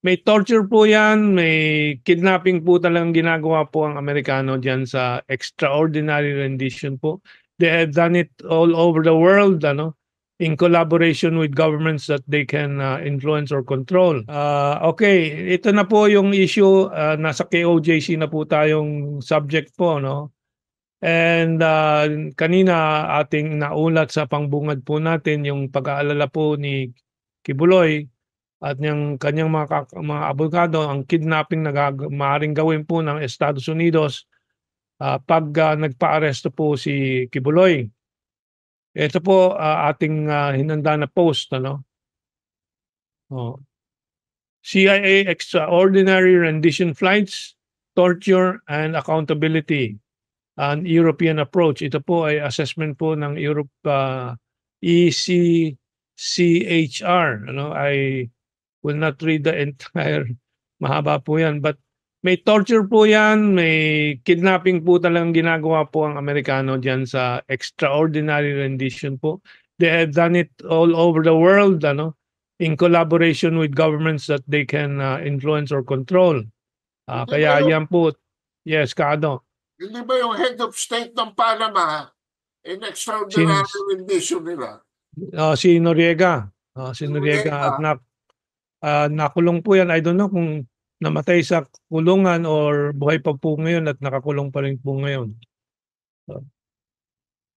May torture po yan, may kidnapping po talagang ginagawa po ang Amerikano diyan sa extraordinary rendition po. They have done it all over the world, in collaboration with governments that they can influence or control. Okay, ito na po yung issue, nasa KOJC na po tayong subject po, no? And kanina ating naulat sa pangbungad po natin yung pag-aalala po ni Kibuloy at yung kanyang mga abogado, ang kidnapping na maaaring gawin po ng Estados Unidos pag nagpa-aresto po si Kibuloy. Ito po ating hinanda na post, ano? Oh. CIA Extraordinary Rendition Flights, Torture and Accountability, an European Approach. Ito po ay assessment po ng Europe ECCHR. I will not read the entire, mahaba po yan. But may torture po yan, may kidnapping po talagang ginagawa po ang Amerikano diyan sa extraordinary rendition po. They have done it all over the world, in collaboration with governments that they can influence or control. Kaya yan po, yes, Kado. Hindi ba yung head of state ng Panama in extraordinary rendition nila? Si Noriega. Si Noriega. At nakulong po yan. I don't know kung namatay sa kulungan or buhay pa po ngayon at nakakulong pa rin po ngayon.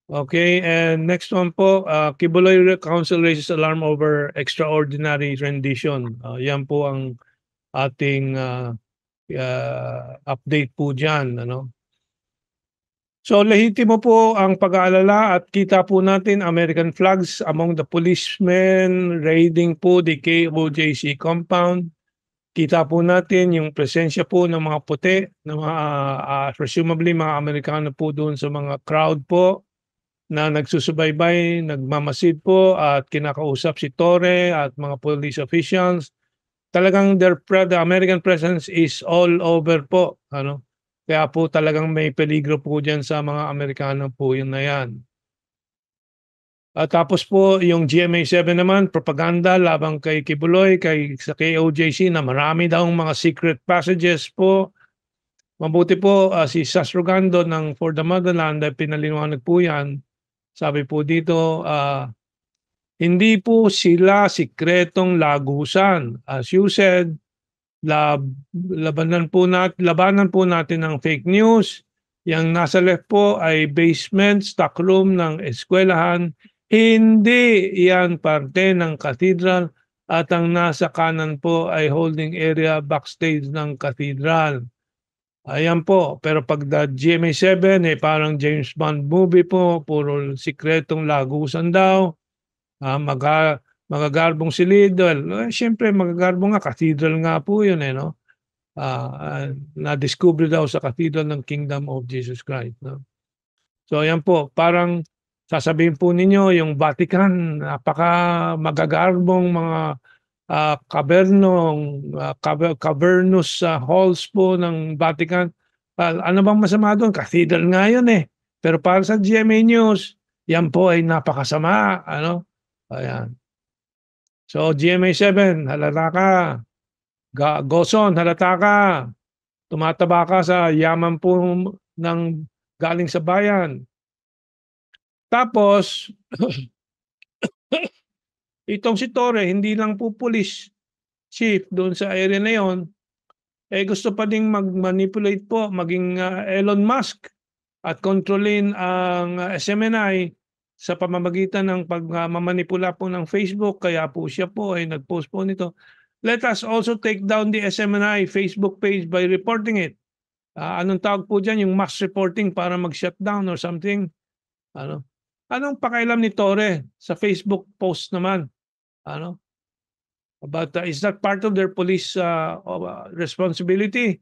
Okay, and next one po, Kibuloy Council raises alarm over extraordinary rendition. Yan po ang ating update po dyan. So lehitimo po ang pag-aalala at kita po natin American flags among the policemen raiding po the KOJC compound. Kita po natin yung presensya po ng mga puti, ng mga presumably mga Amerikano po doon sa mga crowd po na nagsusubaybay, nagmamasid po at kinakausap si Torre at mga police officials. Talagang the American presence is all over po. Kaya po talagang may peligro po dyan sa mga Amerikano po yun na yan. Tapos po yung GMA7 naman, propaganda labang kay Kibuloy, sa KOJC na marami daw mga secret passages po. Mabuti po si Sasrogando ng For the Motherland ay pinaliwanag po yan. Sabi po dito, hindi po sila sikretong lagusan. As you said, labanan po natin ng fake news. Yang nasa left po ay basement, stockroom ng eskwelahan. Hindi yan parte ng cathedral at ang nasa kanan po ay holding area backstage ng cathedral. Ayan po, pero pag the GMA7 parang James Bond movie po, puro sikretong lagusan daw. Magagarbong si Lidl. Siyempre magagarbong nga, cathedral nga po yun no? Na-discover daw sa cathedral ng Kingdom of Jesus Christ. No? So ayan po, parang sasabihin po ninyo yung Vatican, napaka magagarbong mga cavernous halls po ng Vatican. Ano bang masama doon? Cathedral nga yun Pero para sa GMA News, yan po ay napakasama. Ayan. So GMA7, halata ka. Goson, halata ka. Tumataba ka sa yaman po ng galing sa bayan. Tapos, itong si Torre, hindi lang po police chief doon sa area na yon, gusto pa ding mag-manipulate po, maging Elon Musk at kontrolin ang SMNI sa pamamagitan ng pagmamanipula po ng Facebook. Kaya po siya po ay nag-post po nito. Let us also take down the SMNI Facebook page by reporting it. Anong tawag po dyan? Yung mass reporting para mag-shutdown or something. Anong pakailam ni Torre sa Facebook post naman? But is that part of their police responsibility?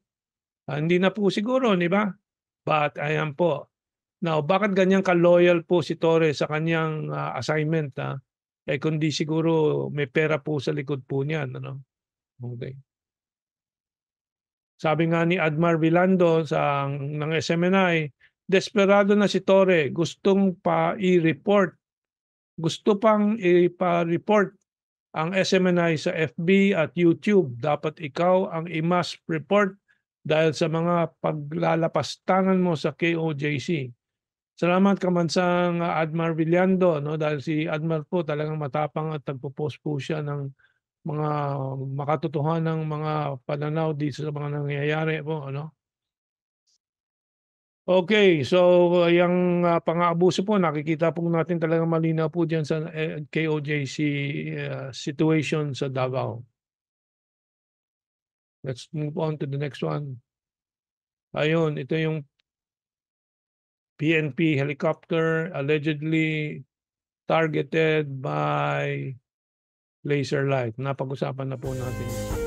Hindi na po siguro, di ba? But ayan po. Now, bakit ganyan ka-loyal po si Torre sa kanyang assignment? Kundi siguro may pera po sa likod po niyan. Okay. Sabi nga ni Admar Vilando ng SMNI, desperado na si Torre, gustong pa i-report. Gusto pang ipa-report ang SMNI sa FB at YouTube. Dapat ikaw ang i-must report dahil sa mga paglalapastangan mo sa KOJC. Salamat Kamansang Admar Villando, no, dahil si Admar po talagang matapang at nagpo-post po siya ng mga makatotohanang mga pananaw dito sa mga nangyayari po, ano. Okay, so yung pang-aabuso po nakikita po natin talagang malinaw po diyan sa KOJC situation sa Davao. Let's move on to the next one. Ayun, ito yung PNP helicopter allegedly targeted by laser light. Napag-usapan na po natin.